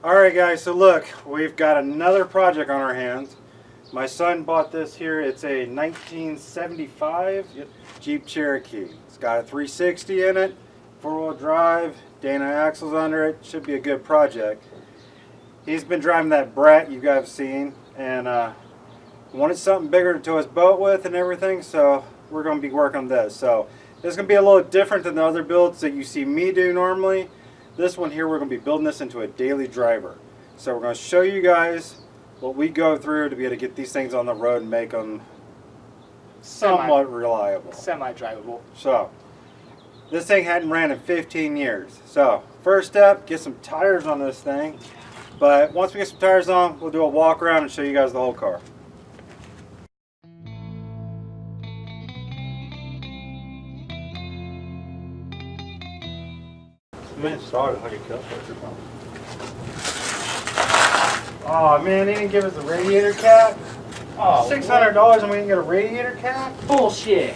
Alright guys, so look, we've got another project on our hands. My son bought this here. It's a 1975 Jeep Cherokee. It's got a 360 in it, 4-wheel drive, Dana axles under it. Should be a good project. He's been driving that Brat you guys have seen and wanted something bigger to tow his boat with and everything, so we're going to be working on this. So this is going to be a little different than the other builds that you see me do normally. This one here, we're going to be building this into a daily driver. So we're going to show you guys what we go through to be able to get these things on the road and make them somewhat reliable. Semi-drivable. So, this thing hadn't ran in 15 years. So, first step, get some tires on this thing. But once we get some tires on, we'll do a walk around and show you guys the whole car. Oh man, they didn't give us a radiator cap. Oh, $600 and we didn't get a radiator cap? bullshit.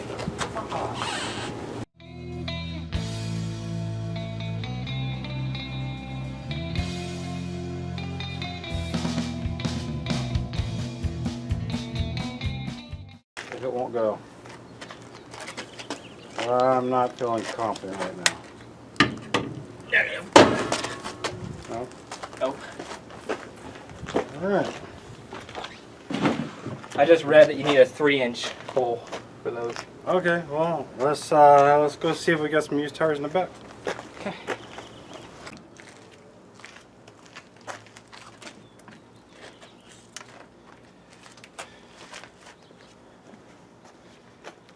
It won't go. I'm not feeling confident right now. No? Nope. Alright. I just read that you need a 3-inch hole for those. Okay, well, let's go see if we got some used tires in the back. Okay.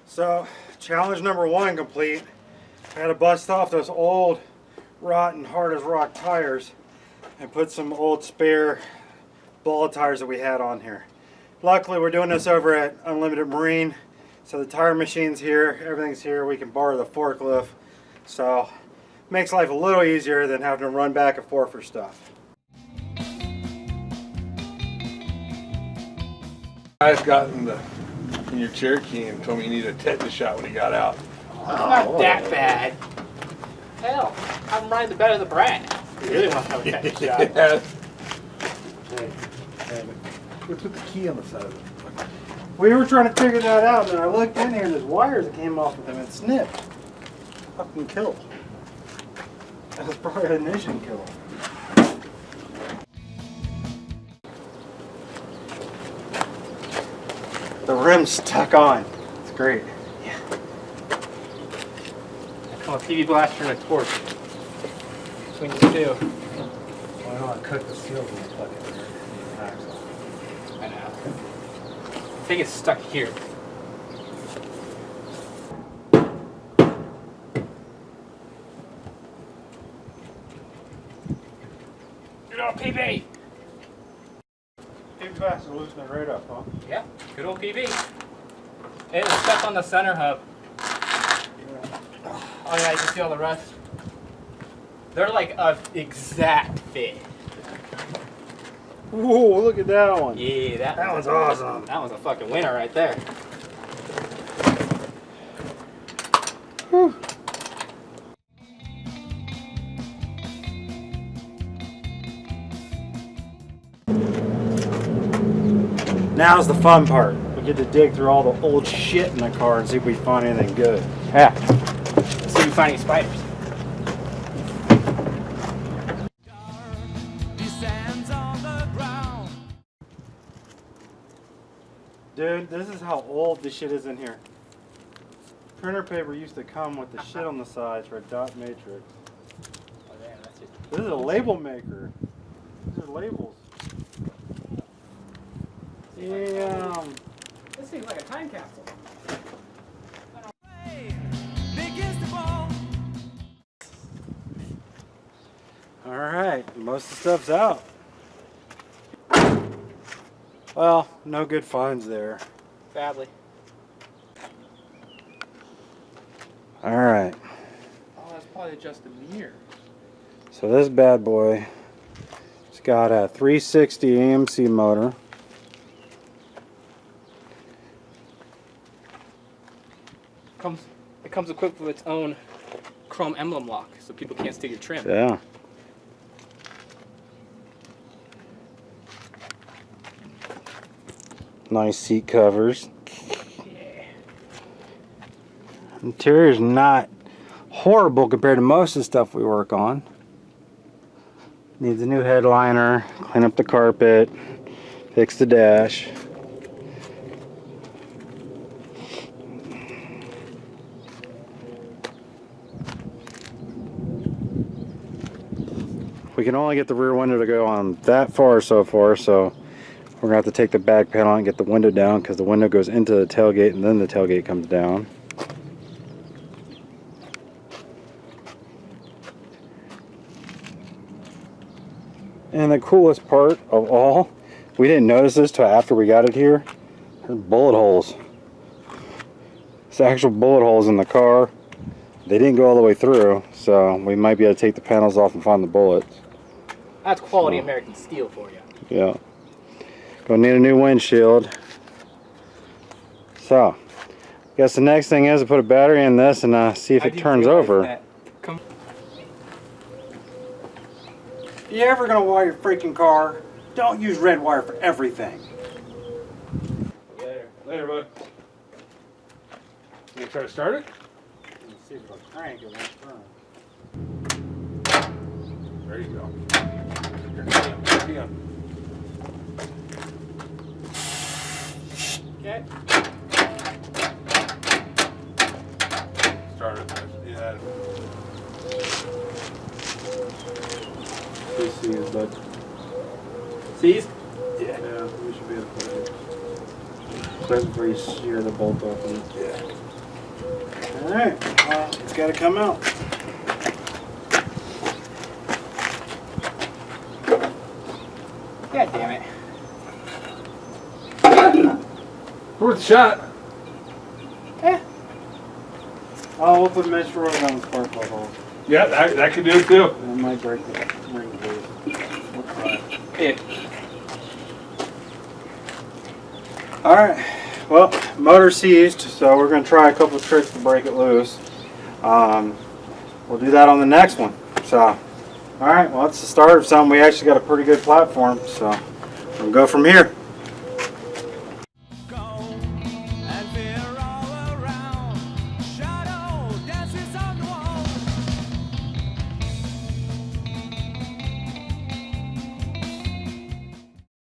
So, challenge number 1 complete. I had to bust off those old, rotten, hard as rock tires and put some old spare ball tires that we had on here. Luckily, we're doing this over at Unlimited Marine, so the tire machine's here, everything's here. We can borrow the forklift, so makes life a little easier than having to run back and forth for stuff. Guys got in your Cherokee and told me you needed a tetanus shot when he got out. Not that bad. Hell, I'm riding the bed of the Brat. You really want to have a tetanus shot. Yeah. What's with the key on the side of it? We were trying to figure that out, and I looked in here and there's wires that came off with them and snipped. Fucking killed. That was probably an ignition killer. The rim's stuck on. It's great. Yeah. Come a PV blaster and a torch. That's what you do. Why not cut the seals and plug it in the axle? I know. I think it's stuck here. Good old PV! Big fast to loosen it right up, huh? Yeah, good old PV. And it's stuck on the center hub. Oh yeah, you can see all the rust. They're like a exact fit. Whoa, look at that one. Yeah, That one's awesome. That one's a fucking winner right there. Whew. Now's the fun part. We get to dig through all the old shit in the car and see if we find anything good. Yeah. See if we find any spiders. Dude, this is how old this shit is in here. Printer paper used to come with the shit on the sides for a dot matrix. Oh, damn, that's just... This is a label maker. These are labels. Damn. This seems like a time capsule. Alright, most of the stuff's out. Well, no good finds there. Sadly. Alright, Oh, that's probably just a mirror. so this bad boy, it's got a 360 AMC motor. It comes equipped with its own chrome emblem lock, so people can't steal your trim. Yeah. Nice seat covers. Interior's not horrible compared to most of the stuff we work on. Needs a new headliner, clean up the carpet, fix the dash. We can only get the rear window to go on that far so far, so we're gonna have to take the back panel and get the window down because the window goes into the tailgate and then the tailgate comes down. And the coolest part of all, we didn't notice this till after we got it here. There's bullet holes. It's actual bullet holes in the car. They didn't go all the way through, so we might be able to take the panels off and find the bullets. That's quality American steel for you. Yeah. Gonna need a new windshield. So, guess the next thing is to put a battery in this and see if it turns over. If you're ever gonna wire your freaking car, don't use red wire for everything. Later, bud. You gonna try to start it? Let's see if it'll crank, it won't turn. There you go. Okay. Start it. Yeah. This is, but Seized? yeah, we should be able to put it. Especially before you shear the bolt open. Yeah. Alright, well, it's gotta come out. God damn it. Worth a shot. Eh. Oh, we'll put mesh roid on the spark plug hole. Yeah, that could do it too. That might break the ring loose. We'll try. Yeah. Alright, well, motor seized, so we're going to try a couple of tricks to break it loose. We'll do that on the next one. So, alright, well, it's the start of something. We actually got a pretty good platform, so we'll go from here.